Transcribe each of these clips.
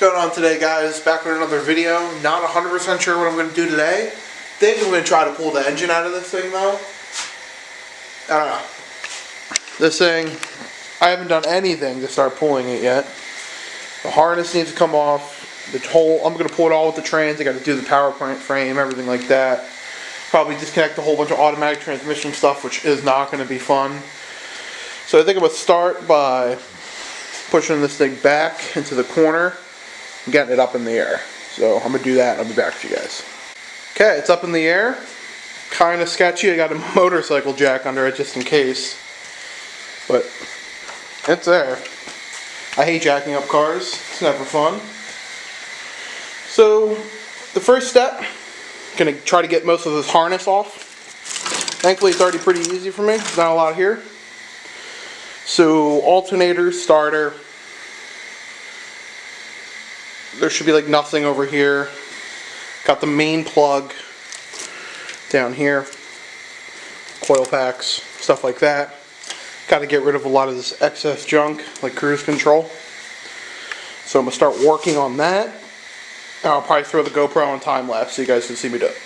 going on today, guys? Back with another video. Not 100% sure what I'm going to do today. Think I'm going to try to pull the engine out of this thing though. I don't know. This thing, I haven't done anything to start pulling it yet. The harness needs to come off. I'm going to pull it all with the trans. I got to do the power plant frame, everything like that. Probably disconnect a whole bunch of automatic transmission stuff, which is not going to be fun. So I think I'm going to start by pushing this thing back into the corner and getting it up in the air. So I'm going to do that and I'll be back with you guys. Okay, it's up in the air. Kind of sketchy. I got a motorcycle jack under it just in case. But it's there. I hate jacking up cars. It's never fun. So the first step, I'm going to try to get most of this harness off. Thankfully it's already pretty easy for me. There's not a lot here. So alternator, starter. There should be like nothing over here. Got the main plug down here. Coil packs, stuff like that. Got to get rid of a lot of this excess junk, like cruise control. So I'm going to start working on that. And I'll probably throw the GoPro on time lapse so you guys can see me do it.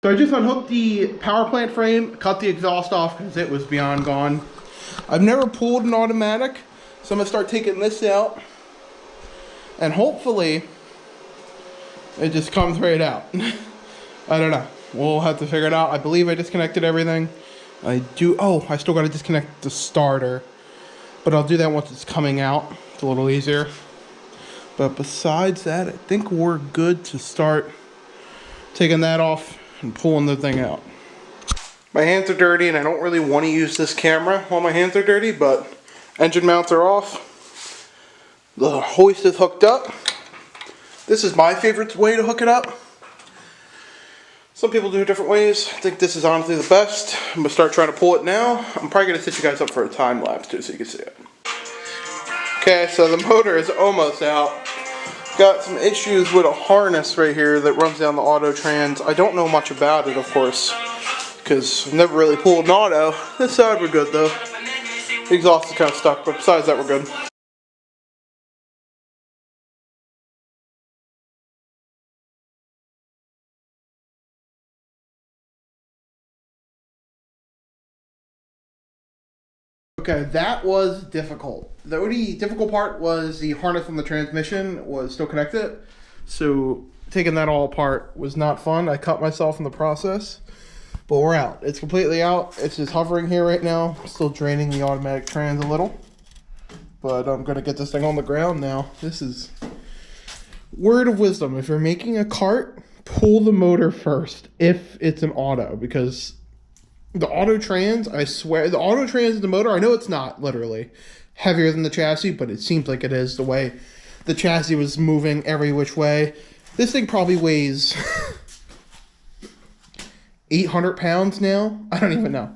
So I just unhooked the power plant frame, cut the exhaust off because it was beyond gone. I've never pulled an automatic, so I'm going to start taking this out. And hopefully, it just comes right out. I don't know. We'll have to figure it out. I believe I disconnected everything. I still got to disconnect the starter. But I'll do that once it's coming out. It's a little easier. But besides that, I think we're good to start taking that off and pulling the thing out. My hands are dirty and I don't really want to use this camera while my hands are dirty, but engine mounts are off. The hoist is hooked up. This is my favorite way to hook it up. Some people do it different ways. I think this is honestly the best. I'm going to start trying to pull it now. I'm probably going to set you guys up for a time lapse too so you can see it. Okay, so the motor is almost out. Got some issues with a harness right here that runs down the auto trans. I don't know much about it, of course, because I've never really pulled an auto. This side we're good though. The exhaust is kind of stuck, but besides that we're good. Okay, that was difficult. The only difficult part was the harness on the transmission was still connected. So taking that all apart was not fun. I cut myself in the process. But we're out. It's completely out. It's just hovering here right now. Still draining the automatic trans a little. But I'm going to get this thing on the ground now. This is word of wisdom. If you're making a cart, pull the motor first if it's an auto. Because the auto trans, I swear, the auto trans is the motor. I know it's not literally heavier than the chassis, but it seems like it is the way the chassis was moving every which way. This thing probably weighs 800 pounds now. I don't even know.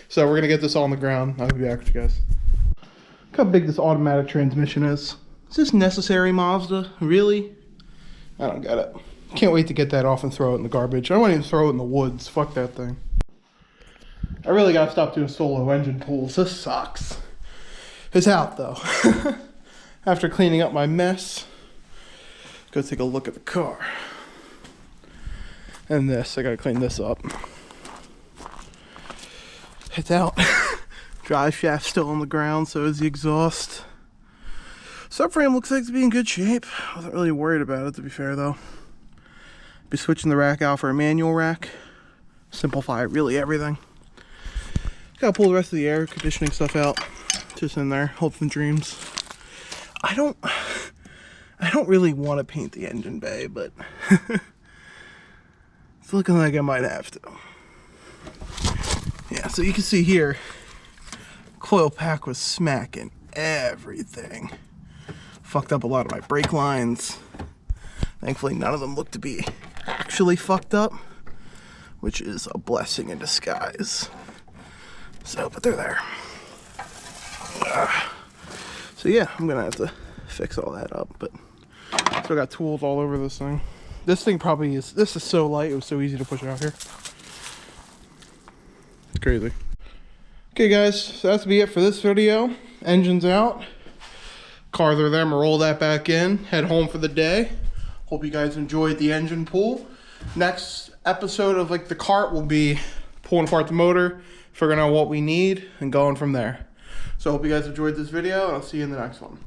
So we're going to get this all on the ground. I'll be back with you guys. Look how big this automatic transmission is. Is this necessary, Mazda? Really? I don't get it. Can't wait to get that off and throw it in the garbage. I don't want to even throw it in the woods. Fuck that thing. I really gotta stop doing solo engine pulls. This sucks. It's out though. after cleaning up my mess, go take a look at the car. And this, I gotta clean this up. It's out. Drive shaft still on the ground, so is the exhaust. Subframe looks like it's be in good shape. I wasn't really worried about it, to be fair, though. Be switching the rack out for a manual rack. Simplify really everything. Gotta pull the rest of the air conditioning stuff out. Just in there, hopes and dreams. I don't really want to paint the engine bay, but it's looking like I might have to. Yeah, so you can see here, coil pack was smacking everything. Fucked up a lot of my brake lines. Thankfully, none of them look to be actually fucked up, which is a blessing in disguise. So, but they're there. So yeah, I'm gonna have to fix all that up, but still got tools all over this thing. This thing probably is, this is so light, it was so easy to push out here. It's crazy. Okay guys, so that's be it for this video. Engine's out. Cars are there, I'm gonna roll that back in, head home for the day. Hope you guys enjoyed the engine pull. Next episode of like the cart will be pulling apart the motor, figuring out what we need, and going from there. So I hope you guys enjoyed this video, and I'll see you in the next one.